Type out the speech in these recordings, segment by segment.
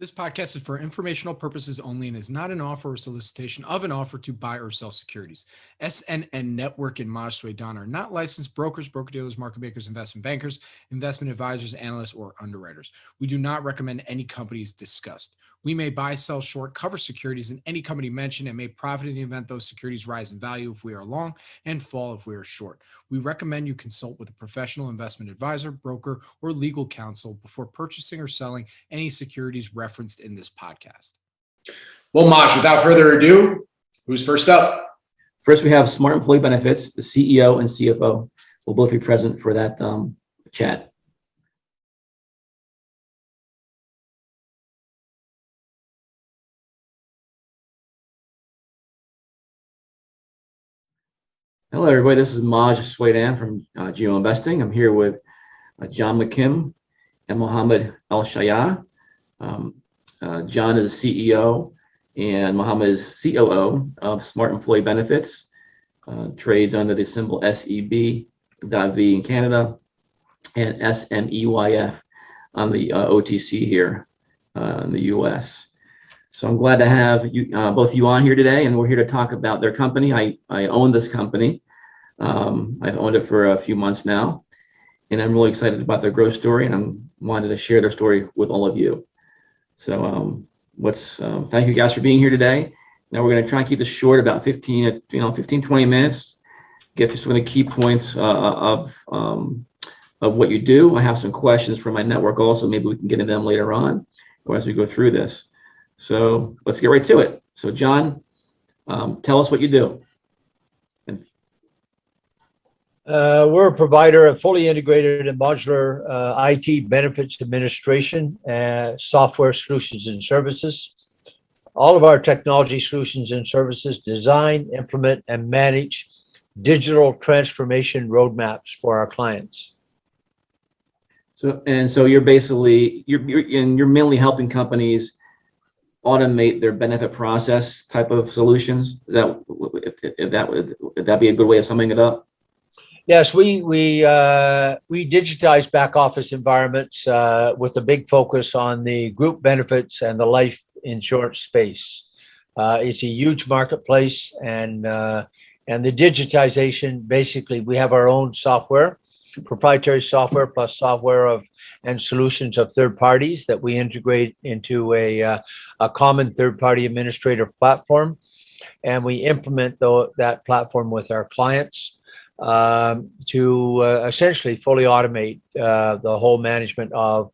This podcast is for informational purposes only and is not an offer or solicitation of an offer to buy or sell securities. SNN Network and Maj Soueidan are not licensed brokers, broker-dealers, market makers, investment bankers, investment advisors, analysts, or underwriters. We do not recommend any companies discussed. We may buy, sell, short, cover securities in any company mentioned and may profit in the event those securities rise in value if we are long and fall if we are short. We recommend you consult with a professional investment advisor, broker, or legal counsel before purchasing or selling any securities referenced in this podcast. Well, Maj, without further ado, who's first up? First, we have Smart Employee Benefits. The CEO and CFO will both be present for that chat. Hello, everybody. This is Maj Soueidan from Geo Investing. I'm here with John McKim and Mohammed Al Shaya. John is the CEO and Mohammed is COO of Smart Employee Benefits. Trades under the symbol SEB.V in Canada and SMEYF on the OTC here in the US. So I'm glad to have you, both you on here today, and we're here to talk about their company. I own this company. I've owned it for a few months now, and I'm really excited about their growth story, and I wanted to share their story with all of you. So thank you guys for being here today. Now we're going to try and keep this short, about 15, 20 minutes, get through some of the key points of what you do. I have some questions from my network also. Maybe we can get into them later on or as we go through this. So let's get right to it. So John, tell us what you do. We're a provider of fully integrated and modular IT benefits administration, software solutions and services. All of our technology solutions and services design, implement, and manage digital transformation roadmaps for our clients. So you're basically you're mainly helping companies automate their benefit process type of solutions. Is that would that be a good way of summing it up? Yes, we digitize back office environments with a big focus on the group benefits and the life insurance space. It's a huge marketplace, and the digitization, basically, we have our own software, proprietary software plus software and solutions of third parties that we integrate into a common third-party administrator platform, and we implement that platform with our clients to essentially fully automate the whole management of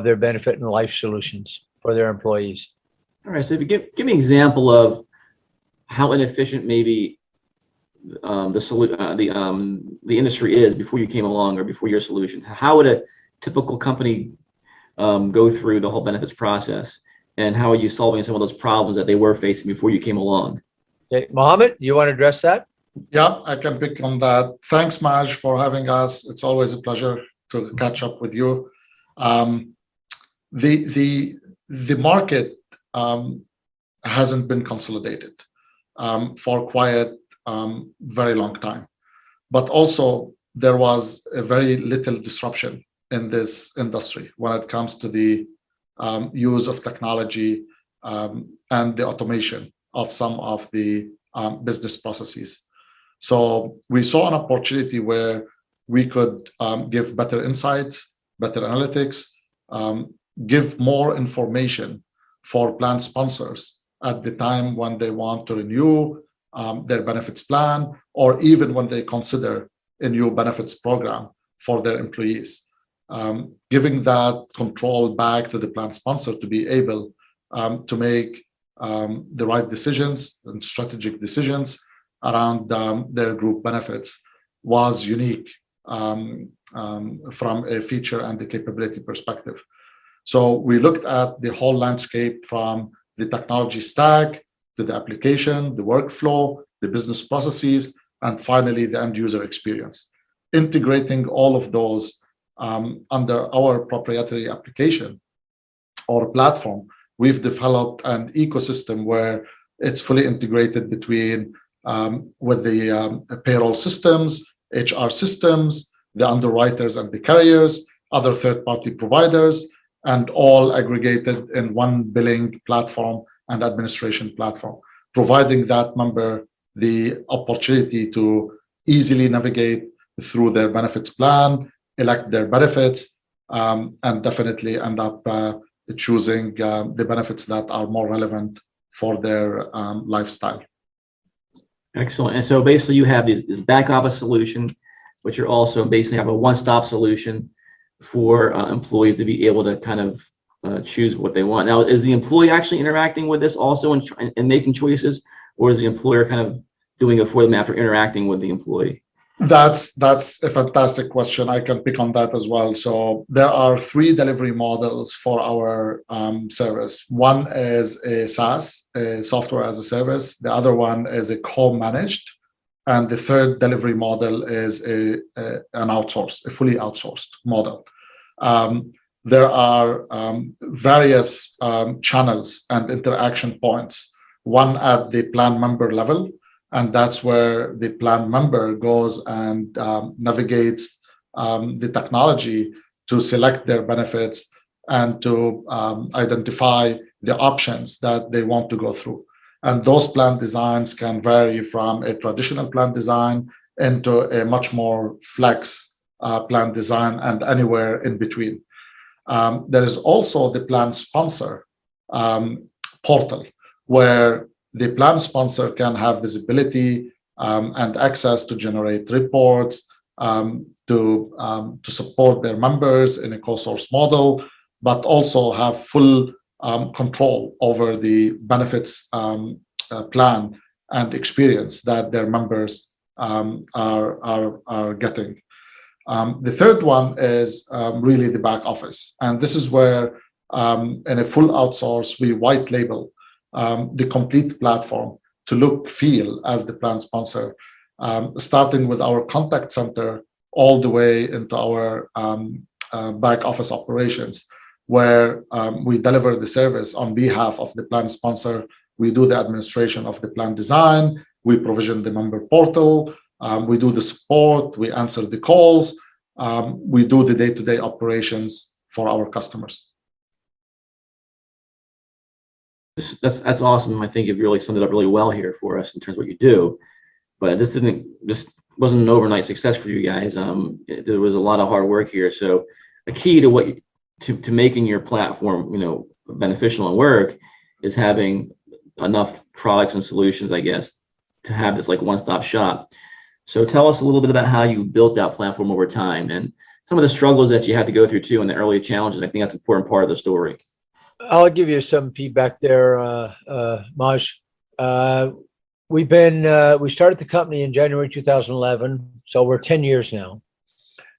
their benefit and life solutions for their employees. All right. So if you give me an example of how inefficient maybe the industry is before you came along or before your solutions. How would a typical company go through the whole benefits process, and how are you solving some of those problems that they were facing before you came along? Okay. Mohammed, you want to address that? Yeah, I can pick on that. Thanks, Maj, for having us. It's always a pleasure to catch up with you. The market hasn't been consolidated for quite very long time, but also there was a very little disruption in this industry when it comes to the use of technology and the automation of some of the business processes. So we saw an opportunity where we could give better insights, better analytics, give more information for plan sponsors at the time when they want to renew their benefits plan, or even when they consider a new benefits program for their employees. Giving that control back to the plan sponsor to be able to make the right decisions and strategic decisions around their group benefits was unique from a feature and the capability perspective. So we looked at the whole landscape from the technology stack to the application, the workflow, the business processes, and finally the end user experience. Integrating all of those under our proprietary application or platform, we've developed an ecosystem where it's fully integrated between with the payroll systems, HR systems, the underwriters and the carriers, other third-party providers, and all aggregated in one billing platform and administration platform, providing that member the opportunity to easily navigate through their benefits plan, elect their benefits, and definitely end up choosing the benefits that are more relevant for their lifestyle. Excellent. And so basically you have this back office solution, but you're also basically have a one-stop solution for employees to be able to kind of choose what they want. Now, is the employee actually interacting with this also and making choices, or is the employer kind of doing it for them after interacting with the employee? That's a fantastic question. I can pick on that as well. So there are three delivery models for our service. One is a SaaS, a software as a service. The other one is a co-managed, and the third delivery model is an outsourced, a fully outsourced model. There are various channels and interaction points. One at the plan member level, and that's where the plan member goes and navigates the technology to select their benefits and to identify the options that they want to go through. And those plan designs can vary from a traditional plan design into a much more flex plan design and anywhere in between. There is also the plan sponsor portal, where the plan sponsor can have visibility and access to generate reports, to support their members in a co-source model, but also have full control over the benefits plan and experience that their members are getting. The third one is really the back office, and this is where in a full outsource we white label the complete platform to look, feel as the plan sponsor, starting with our contact center all the way into our back office operations, where we deliver the service on behalf of the plan sponsor. We do the administration of the plan design, we provision the member portal, we do the support, we answer the calls, we do the day-to-day operations for our customers. That's awesome. I think you've really summed it up really well here for us in terms of what you do. But this wasn't an overnight success for you guys. There was a lot of hard work here. So a key to making your platform, beneficial and work is having enough products and solutions, I guess, to have this like one-stop shop. So tell us a little bit about how you built that platform over time and some of the struggles that you had to go through too and the early challenges. I think that's an important part of the story. I'll give you some feedback there, Maj. We started the company in January 2011, so we're 10 years now.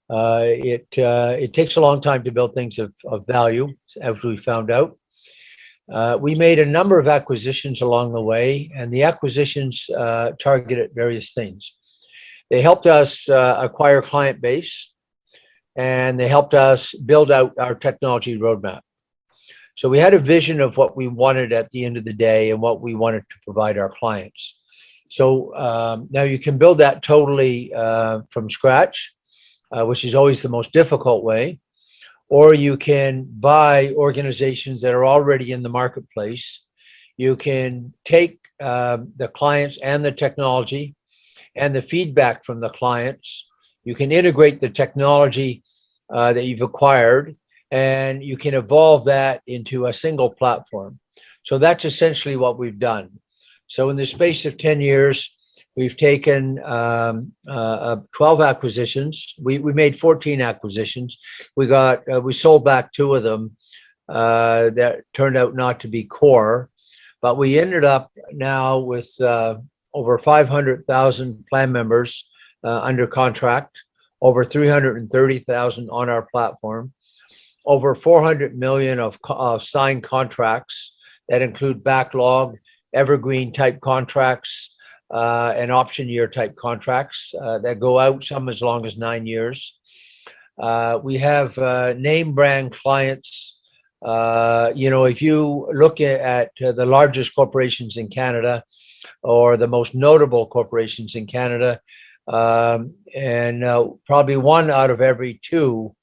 It takes a long time to build things of value, as we found out. We made a number of acquisitions along the way, and the acquisitions targeted various things. They helped us acquire client base, and they helped us build out our technology roadmap. So we had a vision of what we wanted at the end of the day and what we wanted to provide our clients. So now you can build that totally from scratch, which is always the most difficult way, or you can buy organizations that are already in the marketplace. You can take the clients and the technology and the feedback from the clients. You can integrate the technology that you've acquired, and you can evolve that into a single platform. So that's essentially what we've done. So in the space of 10 years, we've taken 12 acquisitions. We made 14 acquisitions. We sold back 2 of them that turned out not to be core, but we ended up now with over 500,000 plan members under contract, over 330,000 on our platform, over 400 million of signed contracts that include backlog, evergreen type contracts, and option year type contracts that go out some as long as 9 years. We have name brand clients. If you look at the largest corporations in Canada or the most notable corporations in Canada, and probably 1 out of every 2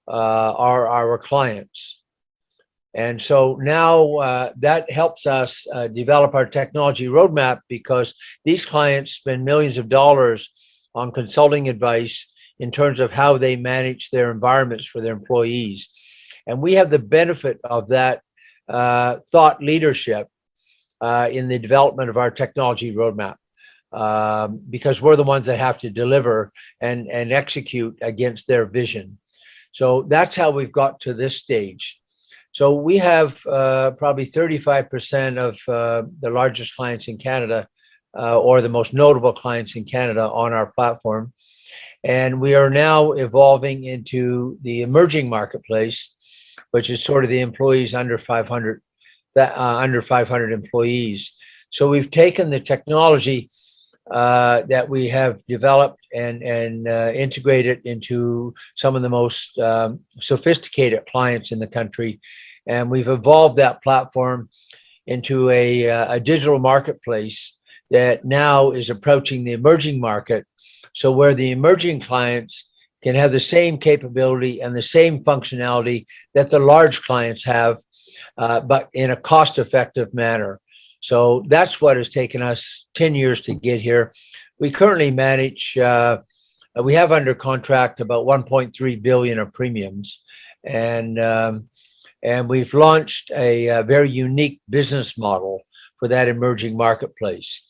are our clients. And so now that helps us develop our technology roadmap, because these clients spend millions of dollars on consulting advice in terms of how they manage their environments for their employees. And we have the benefit of that thought leadership in the development of our technology roadmap, because we're the ones that have to deliver and execute against their vision. So that's how we've got to this stage. So we have probably 35% of the largest clients in Canada, or the most notable clients in Canada, on our platform. And we are now evolving into the emerging marketplace, which is sort of the employees under 500, under 500 employees. So we've taken the technology that we have developed and integrated into some of the most sophisticated clients in the country. And we've evolved that platform into a digital marketplace that now is approaching the emerging market. So where the emerging clients can have the same capability and the same functionality that the large clients have, but in a cost-effective manner. So that's what has taken us 10 years to get here. We currently manage, we have under contract about 1.3 billion of premiums. And we've launched a very unique business model for that emerging marketplace,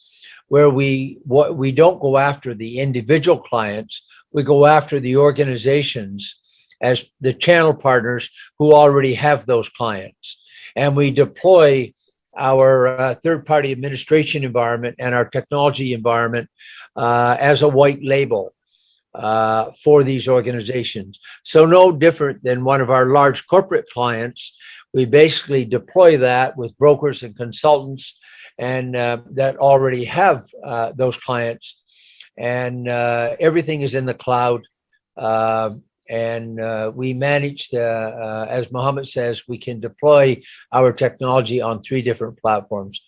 where we don't go after the individual clients, we go after the organizations as the channel partners who already have those clients. And we deploy our third-party administration environment and our technology environment as a white label for these organizations. So no different than one of our large corporate clients. We basically deploy that with brokers and consultants and that already have those clients. And everything is in the cloud. And we manage as Mohammed says, we can deploy our technology on 3 different platforms: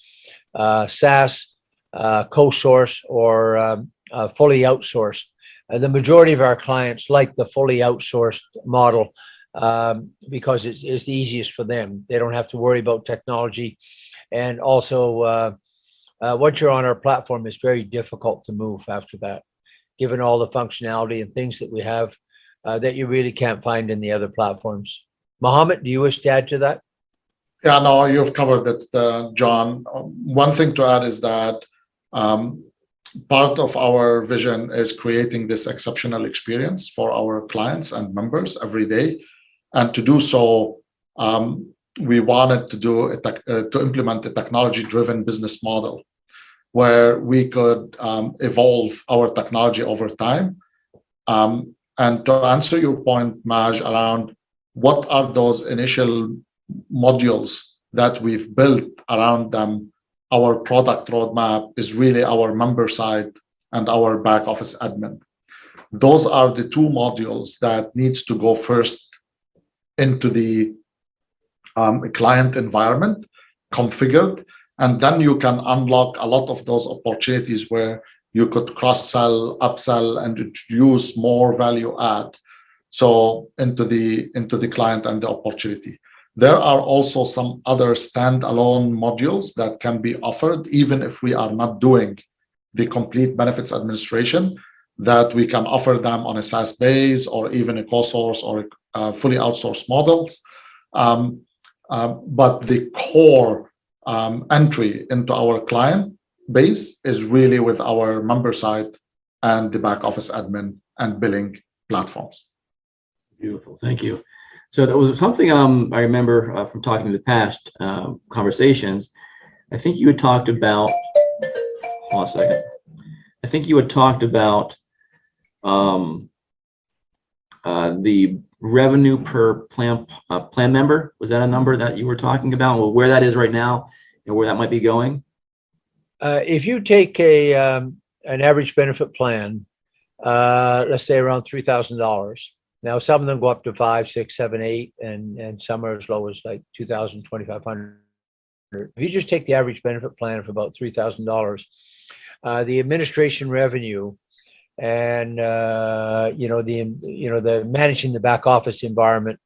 SaaS, co-source, or fully outsourced. The majority of our clients like the fully outsourced model because it's the easiest for them. They don't have to worry about technology. And also, once you're on our platform, it's very difficult to move after that, given all the functionality and things that we have that you really can't find in the other platforms. Mohammed, do you wish to add to that? Yeah, no, you've covered it, John. One thing to add is that part of our vision is creating this exceptional experience for our clients and members every day. And to do so, we wanted to implement a technology-driven business model where we could evolve our technology over time. And to answer your point, Maj, around what are those initial modules that we've built around them, our product roadmap is really our member side and our back office admin. Those are the 2 modules that needs to go first into the client environment, configured, and then you can unlock a lot of those opportunities where you could cross-sell, upsell, and introduce more value add so into the client and the opportunity. There are also some other standalone modules that can be offered, even if we are not doing the complete benefits administration, that we can offer them on a SaaS base or even a co-source or a fully outsourced models. But the core entry into our client base is really with our member side and the back office admin and billing platforms. Beautiful, thank you. So that was something I remember from talking to the past conversations. I think you had talked about, hold on a second. I think you had talked about the revenue per plan member. Was that a number that you were talking about? Well, where that is right now and where that might be going? If you take an average benefit plan, let's say around $3,000. Now, some of them go up to 5, 6, 7, 8, and some are as low as like $2,000, $2,500. If you just take the average benefit plan for about $3,000, the administration revenue and the managing the back office environment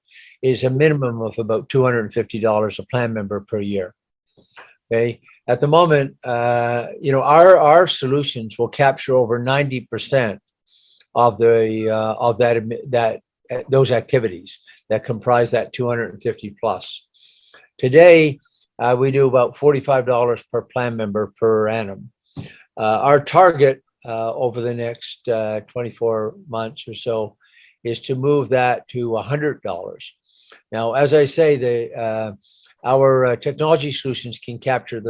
is a minimum of about $250 a plan member per year. Okay. At the moment, our solutions will capture over 90% of those activities that comprise that 250 plus. Today, we do about $45 per plan member per annum. Our target over the next 24 months or so is to move that to $100. Now, as I say, our technology solutions can capture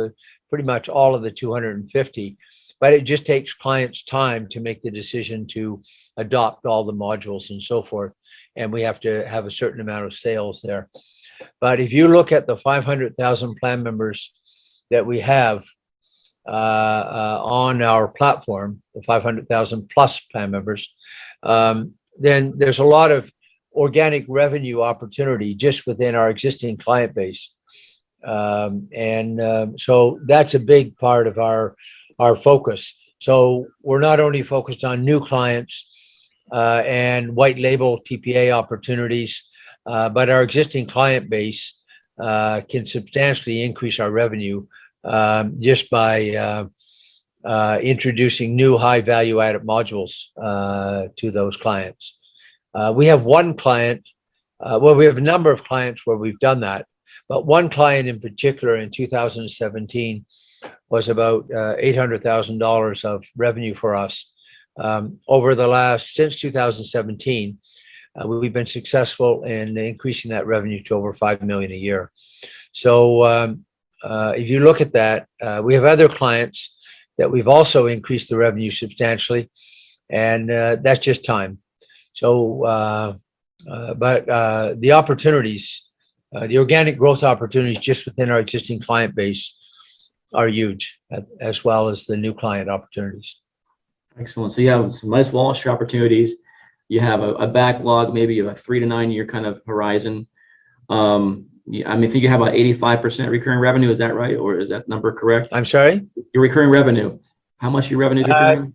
pretty much all of the 250, but it just takes clients time to make the decision to adopt all the modules and so forth. And we have to have a certain amount of sales there. But if you look at the 500,000 plan members that we have on our platform, the 500,000 plus plan members, then there's a lot of organic revenue opportunity just within our existing client base. So that's a big part of our focus. So we're not only focused on new clients and white label TPA opportunities, but our existing client base can substantially increase our revenue just by introducing new high value added modules to those clients. We have one client, we have a number of clients where we've done that, but one client in particular in 2017 was about $800,000 of revenue for us. Since 2017, we've been successful in increasing that revenue to over $5 million a year. So if you look at that, we have other clients that we've also increased the revenue substantially, and that's just time. So, but the opportunities, the organic growth opportunities just within our existing client base are huge, as well as the new client opportunities. Excellent. So you have some nice wallet share opportunities. You have a backlog, maybe of a 3 to 9 year kind of horizon. I think you have about 85% recurring revenue. Is that right? Or is that number correct? I'm sorry? Your recurring revenue. How much of your revenue is recurring?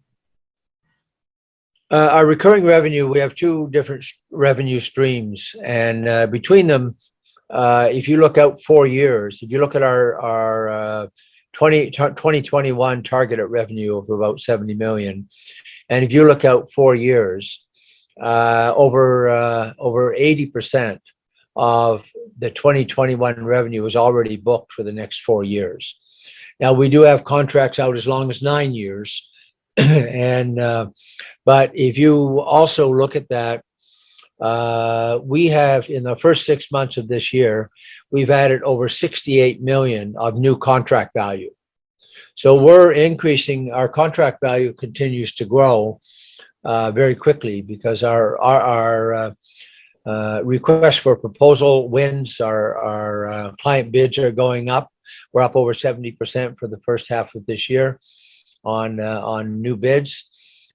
Our recurring revenue, we have two different revenue streams. And between them, if you look out 4 years, if you look at our 2021 targeted revenue of about 70 million, and if you look out 4 years, over 80% of the 2021 revenue is already booked for the next 4 years. Now we do have contracts out as long as 9 years, but if you also look at that, we have in the first 6 months of this year, we've added over 68 million of new contract value. So we're increasing, our contract value continues to grow very quickly because our request for proposal wins, our client bids are going up. We're up over 70% for the first half of this year on new bids.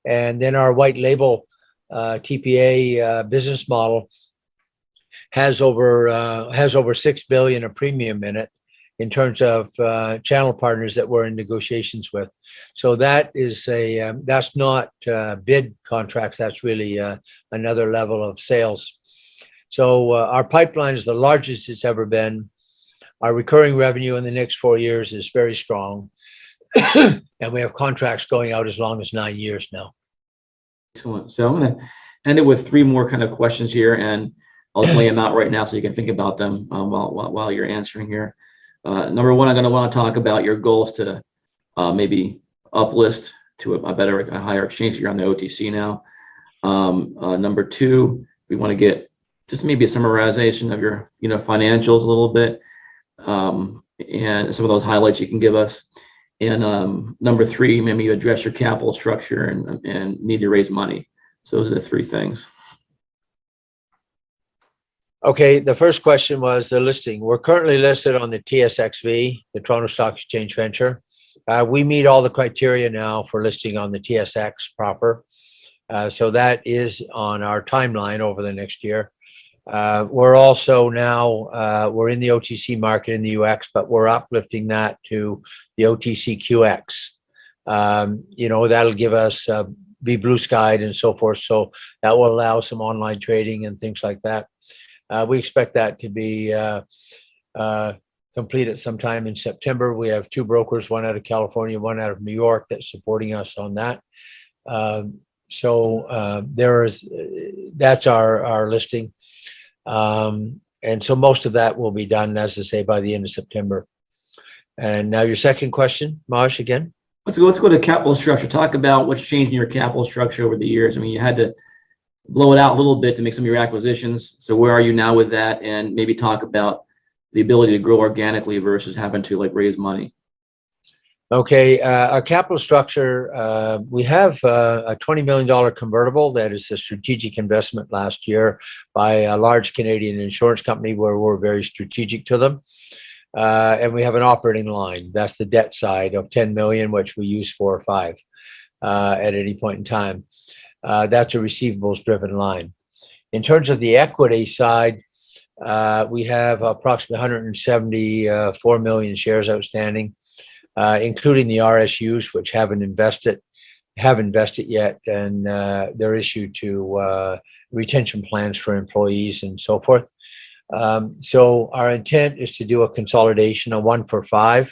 And then our white label TPA business model has over 6 billion of premium in it in terms of channel partners that we're in negotiations with. So that is that's not bid contracts. That's really another level of sales. So our pipeline is the largest it's ever been. Our recurring revenue in the next 4 years is very strong. And we have contracts going out as long as 9 years now. Excellent. So I'm going to end it with 3 more kind of questions here, and I'll lay them out right now so you can think about them while you're answering here. Number one, I'm going to want to talk about your goals to maybe uplist to a higher exchange. You're on the OTC now. Number 2, we want to get just maybe a summarization of your financials a little bit, and some of those highlights you can give us. And number 3, maybe you address your capital structure and need to raise money. So those are the 3 things. Okay, the first question was the listing. We're currently listed on the TSXV, the Toronto Stock Exchange Venture. We meet all the criteria now for listing on the TSX proper. So that is on our timeline over the next year. We're also now, we're in the OTC market in the UX, but we're uplifting that to the OTC QX. That'll give us be blue skied and so forth. So that will allow some online trading and things like that. We expect that to be completed sometime in September. We have 2 brokers, one out of California, one out of New York, that's supporting us on that. That's our listing. And so most of that will be done, as I say, by the end of September. And now your second question, Maj, again. Let's go to capital structure. Talk about what's changed in your capital structure over the years. I mean, you had to blow it out a little bit to make some of your acquisitions. So where are you now with that? And maybe talk about the ability to grow organically versus having to like raise money. Okay, our capital structure, we have a $20 million convertible that is a strategic investment last year by a large Canadian insurance company where we're very strategic to them. And we have an operating line. That's the debt side of 10 million, which we use 4 or 5 at any point in time. That's a receivables driven line. In terms of the equity side, we have approximately 174 million shares outstanding, including the RSUs, which haven't invested yet, and they're issued to retention plans for employees and so forth. So our intent is to do a consolidation, a 1-for-5.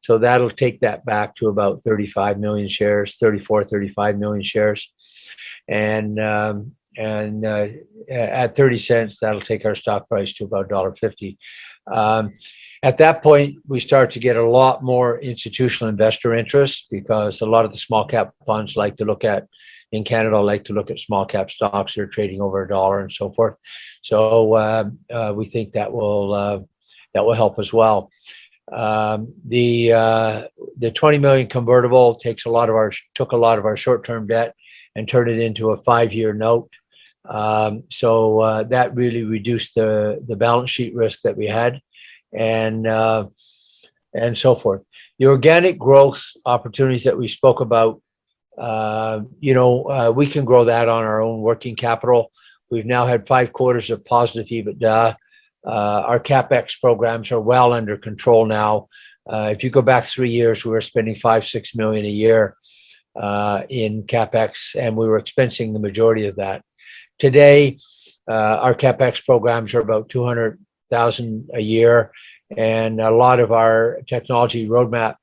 So that'll take that back to about 35 million shares, 35 million shares. And at 30 cents, that'll take our stock price to about $1.50. At that point, we start to get a lot more institutional investor interest because a lot of the small cap funds like to look at, in Canada, like to look at small cap stocks that are trading over $1 and so forth. So we think that will help as well. The 20 million convertible took a lot of our short-term debt and turned it into a 5-year note. So that really reduced the balance sheet risk that we had, and so forth. The organic growth opportunities that we spoke about, we can grow that on our own working capital. We've now had 5 quarters of positive EBITDA. Our CapEx programs are well under control now. If you go back 3 years, we were spending $5-6 million a year in CapEx, and we were expensing the majority of that. Today, our CapEx programs are about $200,000 a year, and a lot of our technology roadmap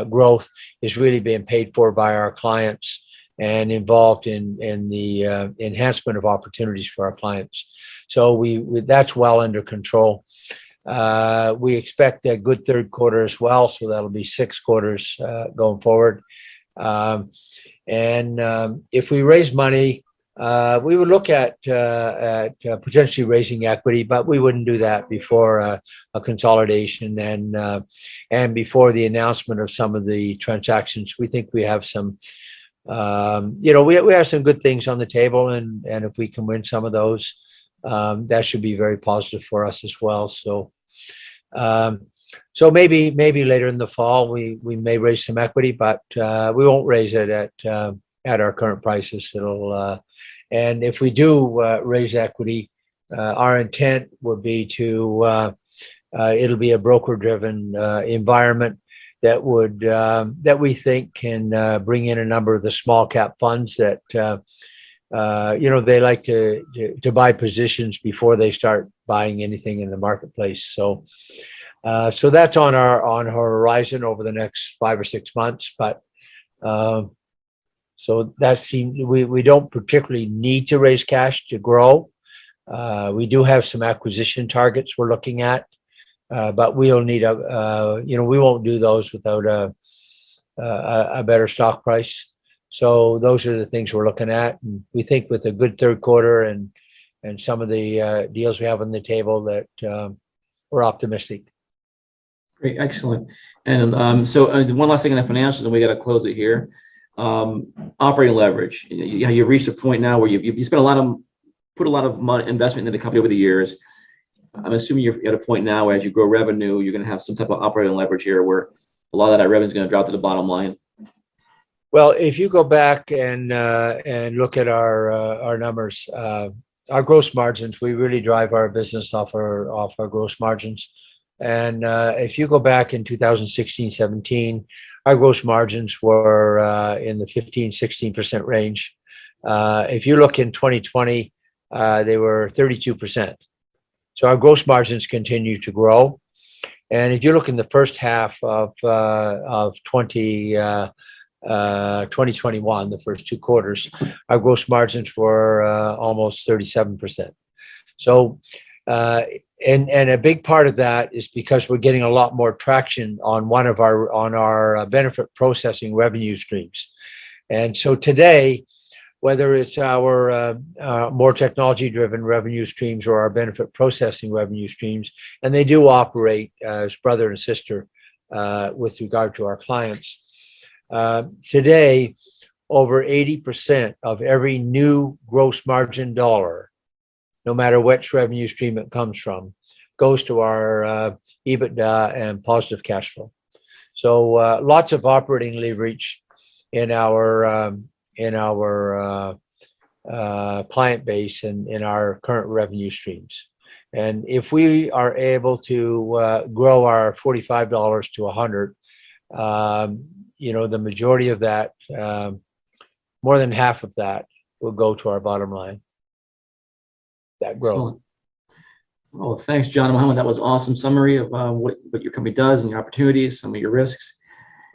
growth is really being paid for by our clients and involved in the enhancement of opportunities for our clients. So that's well under control. We expect a good third quarter as well, so that'll be 6 quarters going forward. If we raise money, we would look at potentially raising equity, but we wouldn't do that before a consolidation and before the announcement of some of the transactions. We think we have some, we have some good things on the table, and if we can win some of those, that should be very positive for us as well. So maybe later in the fall we may raise some equity, but we won't raise it at our current prices. And if we do raise equity, our intent would be to it'll be a broker-driven environment that we think can bring in a number of the small cap funds that they like to buy positions before they start buying anything in the marketplace. So that's on our horizon over the next 5 or 6 months, but. So that seems we don't particularly need to raise cash to grow. We do have some acquisition targets we're looking at, but we'll need we won't do those without a better stock price. So those are the things we're looking at, and we think with a good third quarter and some of the deals we have on the table that we're optimistic. Great, excellent. And so one last thing on the financials, and we got to close it here. Operating leverage. You've reached a point now where you put a lot of money investment into the company over the years. I'm assuming you're at a point now where as you grow revenue, you're going to have some type of operating leverage here, where a lot of that revenue is going to drop to the bottom line. Well, if you go back and look at our numbers, our gross margins, we really drive our business off our gross margins. And if you go back in 2016, 17. Our gross margins were in the 15-16% range. If you look in 2020, they were 32%. So our gross margins continue to grow. And if you look in the first half of 2021, the first 2 quarters, our gross margins were almost 37%. So, and a big part of that is because we're getting a lot more traction on our benefit processing revenue streams. And so today, whether it's our more technology-driven revenue streams or our benefit processing revenue streams, and they do operate as brother and sister with regard to our clients. Today, over 80% of every new gross margin dollar, no matter which revenue stream it comes from, goes to our EBITDA and positive cash flow. So lots of operating leverage in our client base and in our current revenue streams. And if we are able to grow our $45 to 100, the majority of that, more than half of that, will go to our bottom line. That growth. Excellent. Well, thanks, John and Mohammed. That was an awesome summary of what your company does and your opportunities, some of your risks,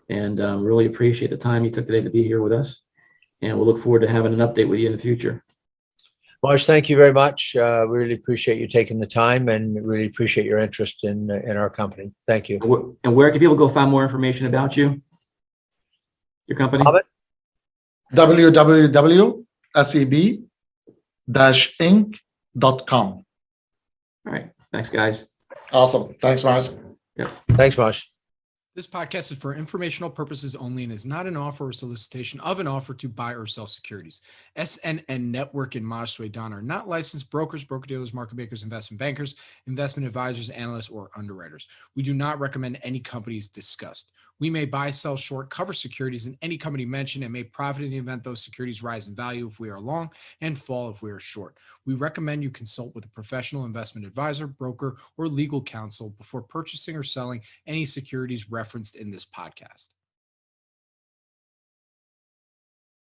and really appreciate the time you took today to be here with us. And we'll look forward to having an update with you in the future. Marsh, thank you very much. We really appreciate you taking the time and really appreciate your interest in our company. Thank you. And where can people go find more information about you, your company? www.SEB.V.inc.com. All right. Thanks, guys. Awesome. Thanks, Marge. Yep. Thanks, Marsh. This podcast is for informational purposes only and is not an offer or solicitation of an offer to buy or sell securities. SNN Network and Maj Soueidan are not licensed brokers, broker-dealers, market makers, investment bankers, investment advisors, analysts, or underwriters. We do not recommend any companies discussed. We may buy, sell, short, cover securities in any company mentioned and may profit in the event those securities rise in value if we are long and fall if we are short. We recommend you consult with a professional investment advisor, broker, or legal counsel before purchasing or selling any securities referenced in this podcast.